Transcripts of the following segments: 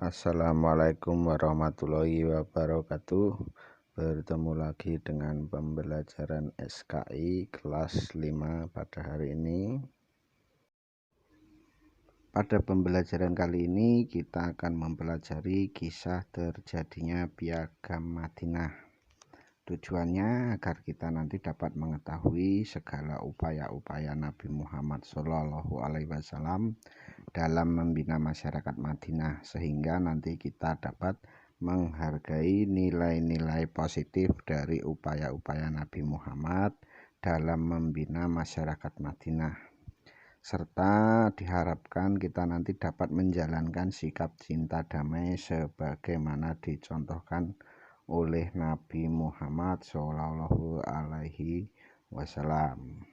Assalamualaikum warahmatullahi wabarakatuh. Bertemu lagi dengan pembelajaran SKI kelas 5 pada hari ini. Pada pembelajaran kali ini kita akan mempelajari kisah terjadinya Piagam Madinah. Tujuannya agar kita nanti dapat mengetahui segala upaya-upaya Nabi Muhammad SAW dalam membina masyarakat Madinah, sehingga nanti kita dapat menghargai nilai-nilai positif dari upaya-upaya Nabi Muhammad dalam membina masyarakat Madinah, serta diharapkan kita nanti dapat menjalankan sikap cinta damai sebagaimana dicontohkan oleh Nabi Muhammad Shallallahu Alaihi Wasallam.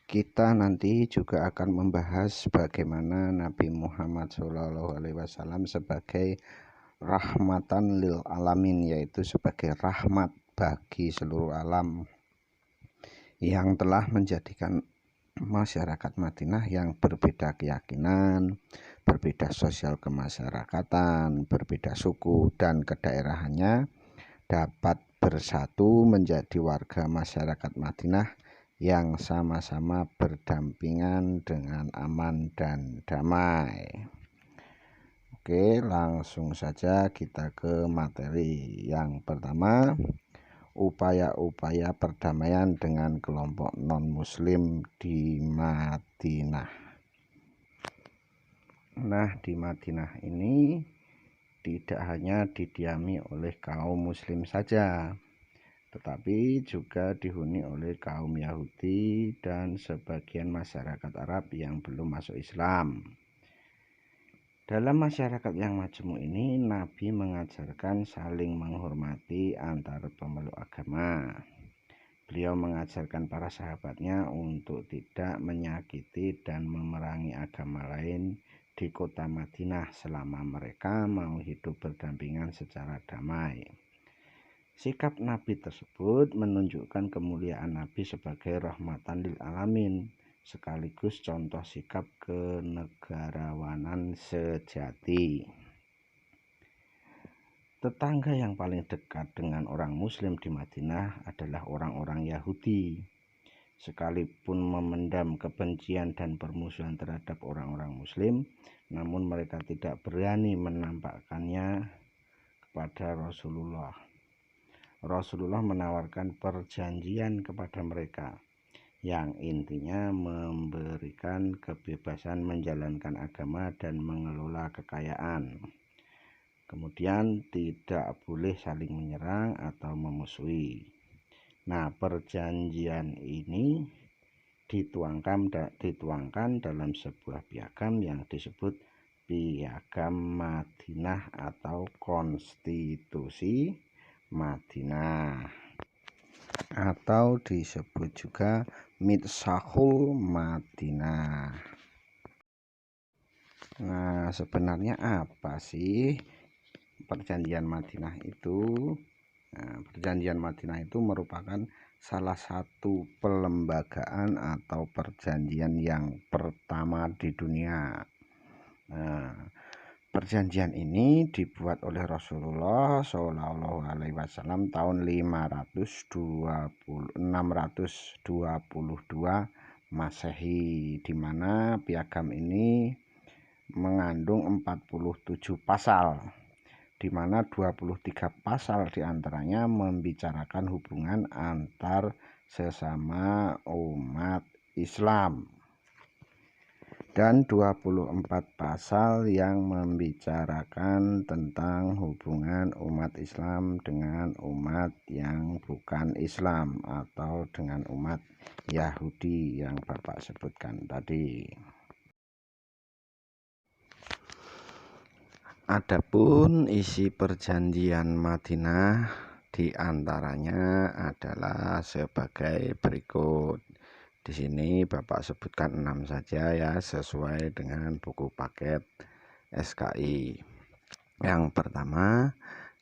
Kita nanti juga akan membahas bagaimana Nabi Muhammad SAW sebagai rahmatan lil alamin, yaitu sebagai rahmat bagi seluruh alam, yang telah menjadikan masyarakat Madinah yang berbeda keyakinan, berbeda sosial kemasyarakatan, berbeda suku dan kedaerahannya dapat bersatu menjadi warga masyarakat Madinah yang sama-sama berdampingan dengan aman dan damai. Oke, langsung saja kita ke materi. Yang pertama, upaya-upaya perdamaian dengan kelompok non-muslim di Madinah. Nah, di Madinah ini tidak hanya didiami oleh kaum muslim saja, tetapi juga dihuni oleh kaum Yahudi dan sebagian masyarakat Arab yang belum masuk Islam. Dalam masyarakat yang majemuk ini, Nabi mengajarkan saling menghormati antar pemeluk agama. Beliau mengajarkan para sahabatnya untuk tidak menyakiti dan memerangi agama lain di kota Madinah selama mereka mau hidup berdampingan secara damai. Sikap Nabi tersebut menunjukkan kemuliaan Nabi sebagai rahmatan lil alamin, sekaligus contoh sikap kenegarawanan sejati. Tetangga yang paling dekat dengan orang muslim di Madinah adalah orang-orang Yahudi. Sekalipun memendam kebencian dan permusuhan terhadap orang-orang muslim, namun mereka tidak berani menampakkannya kepada Rasulullah. Rasulullah menawarkan perjanjian kepada mereka yang intinya memberikan kebebasan menjalankan agama dan mengelola kekayaan. Kemudian tidak boleh saling menyerang atau memusuhi. Nah, perjanjian ini dituangkan dalam sebuah piagam yang disebut Piagam Madinah atau Konstitusi Madinah, atau disebut juga Mitsaqul Madinah. Nah, sebenarnya apa sih perjanjian Madinah itu? Nah, perjanjian Madinah itu merupakan salah satu pelembagaan atau perjanjian yang pertama di dunia. Nah, perjanjian ini dibuat oleh Rasulullah SAW tahun 622 Masehi, di mana piagam ini mengandung 47 pasal, di mana 23 pasal diantaranya membicarakan hubungan antar sesama umat Islam, dan 24 pasal yang membicarakan tentang hubungan umat Islam dengan umat yang bukan Islam atau dengan umat Yahudi yang Bapak sebutkan tadi. Adapun isi perjanjian Madinah diantaranya adalah sebagai berikut. Di sini Bapak sebutkan 6 saja ya, sesuai dengan buku paket SKI. Yang pertama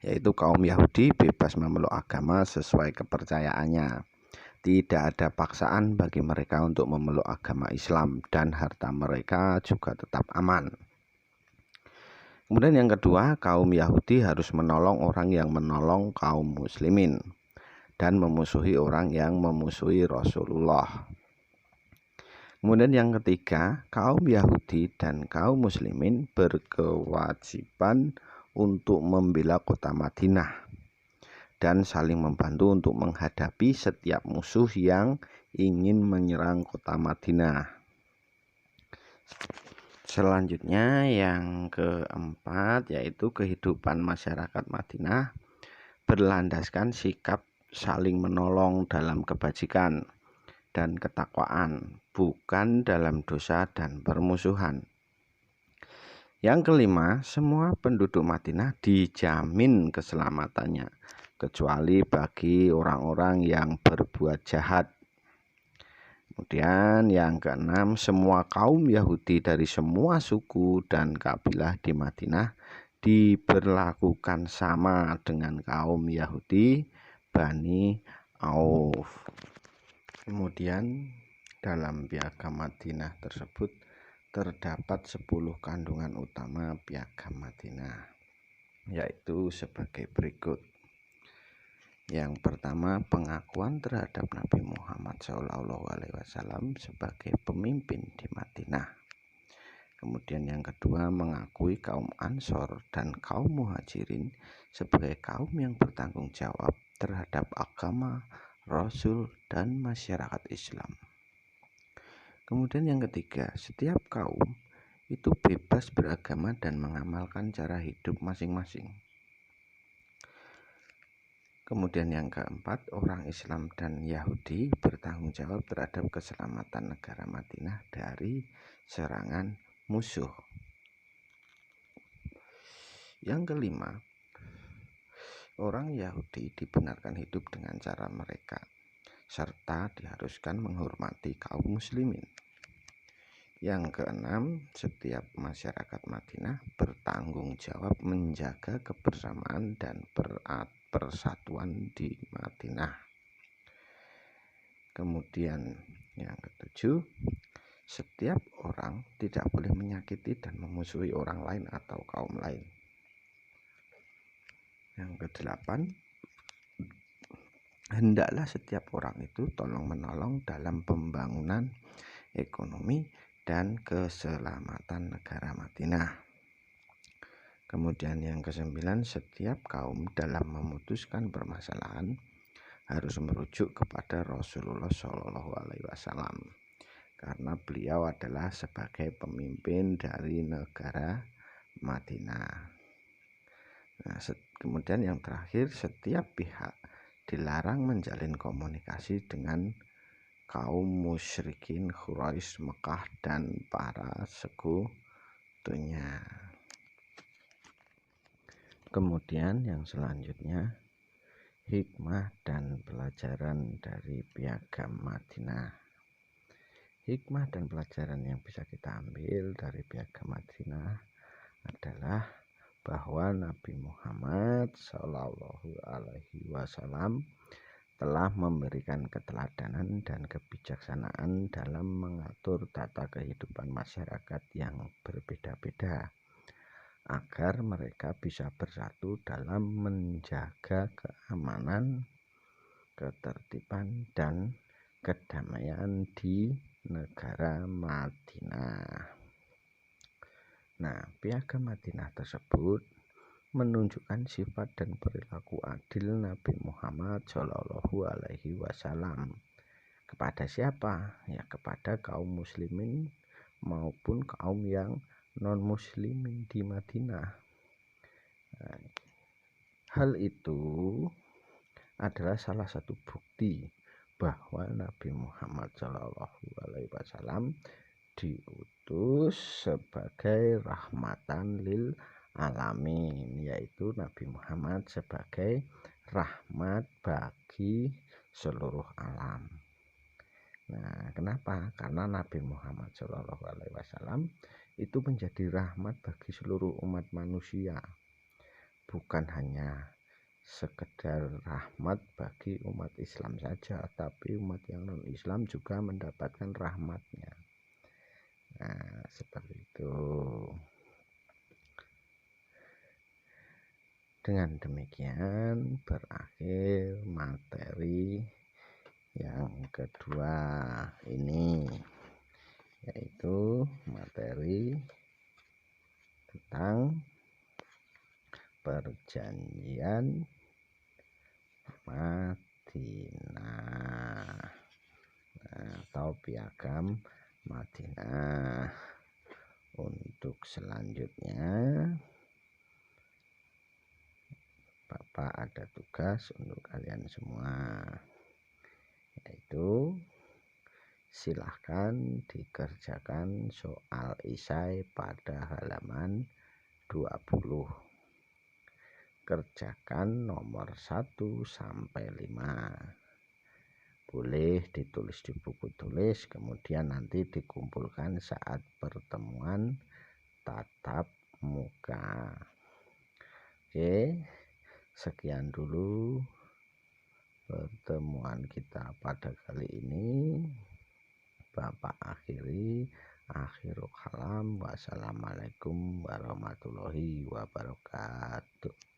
yaitu kaum Yahudi bebas memeluk agama sesuai kepercayaannya. Tidak ada paksaan bagi mereka untuk memeluk agama Islam, dan harta mereka juga tetap aman. Kemudian yang kedua, kaum Yahudi harus menolong orang yang menolong kaum muslimin dan memusuhi orang yang memusuhi Rasulullah. Kemudian yang ketiga, kaum Yahudi dan kaum muslimin berkewajiban untuk membela kota Madinah dan saling membantu untuk menghadapi setiap musuh yang ingin menyerang kota Madinah. Selanjutnya yang keempat yaitu kehidupan masyarakat Madinah berlandaskan sikap saling menolong dalam kebajikan dan ketakwaan, bukan dalam dosa dan permusuhan. Yang kelima, semua penduduk Madinah dijamin keselamatannya, kecuali bagi orang-orang yang berbuat jahat. Kemudian yang keenam, semua kaum Yahudi dari semua suku dan kabilah di Madinah diberlakukan sama dengan kaum Yahudi Bani Auf. Kemudian dalam piagam Madinah tersebut terdapat 10 kandungan utama piagam Madinah, yaitu sebagai berikut. Yang pertama, pengakuan terhadap Nabi Muhammad SAW sebagai pemimpin di Madinah. Kemudian yang kedua, mengakui kaum Ansor dan kaum Muhajirin sebagai kaum yang bertanggung jawab terhadap agama, Rasul, dan masyarakat Islam. Kemudian yang ketiga, setiap kaum itu bebas beragama dan mengamalkan cara hidup masing-masing. Kemudian yang keempat, orang Islam dan Yahudi bertanggung jawab terhadap keselamatan negara Madinah dari serangan musuh. Yang kelima, orang Yahudi dibenarkan hidup dengan cara mereka, serta diharuskan menghormati kaum muslimin. Yang keenam, setiap masyarakat Madinah bertanggung jawab menjaga kebersamaan dan persatuan di Madinah. Kemudian yang ketujuh, setiap orang tidak boleh menyakiti dan memusuhi orang lain atau kaum lain. Yang kedelapan, hendaklah setiap orang itu tolong-menolong dalam pembangunan ekonomi dan keselamatan negara Madinah. Kemudian yang kesembilan, setiap kaum dalam memutuskan permasalahan harus merujuk kepada Rasulullah SAW, karena beliau adalah sebagai pemimpin dari negara Madinah. Nah, kemudian yang terakhir, setiap pihak dilarang menjalin komunikasi dengan kaum musyrikin Quraisy Mekah dan para sekutunya. Kemudian yang selanjutnya, hikmah dan pelajaran dari piagam Madinah. Hikmah dan pelajaran yang bisa kita ambil dari piagam Madinah adalah bahwa Nabi Muhammad SAW telah memberikan keteladanan dan kebijaksanaan dalam mengatur tata kehidupan masyarakat yang berbeda-beda, agar mereka bisa bersatu dalam menjaga keamanan, ketertiban, dan kedamaian di negara Madinah. Nah, piagam Madinah tersebut menunjukkan sifat dan perilaku adil Nabi Muhammad SAW. Kepada siapa? Ya, kepada kaum muslimin maupun kaum yang non-muslimin di Madinah. Nah, hal itu adalah salah satu bukti bahwa Nabi Muhammad SAW diutus sebagai rahmatan lil alamin, yaitu Nabi Muhammad sebagai rahmat bagi seluruh alam. Nah, kenapa? Karena Nabi Muhammad SAW itu menjadi rahmat bagi seluruh umat manusia, bukan hanya sekedar rahmat bagi umat Islam saja, tapi umat yang non-Islam juga mendapatkan rahmatnya. Nah, seperti itu. Dengan demikian berakhir materi yang kedua ini, yaitu materi tentang perjanjian Madinah atau piagam Madinah. Untuk selanjutnya Bapak ada tugas untuk kalian semua, yaitu silahkan dikerjakan soal esai pada halaman 20. Kerjakan nomor 1 sampai 5. Boleh ditulis di buku tulis, kemudian nanti dikumpulkan saat pertemuan tatap muka. Oke, sekian dulu pertemuan kita pada kali ini. Bapak akhiri, akhirul kalam. Wassalamualaikum warahmatullahi wabarakatuh.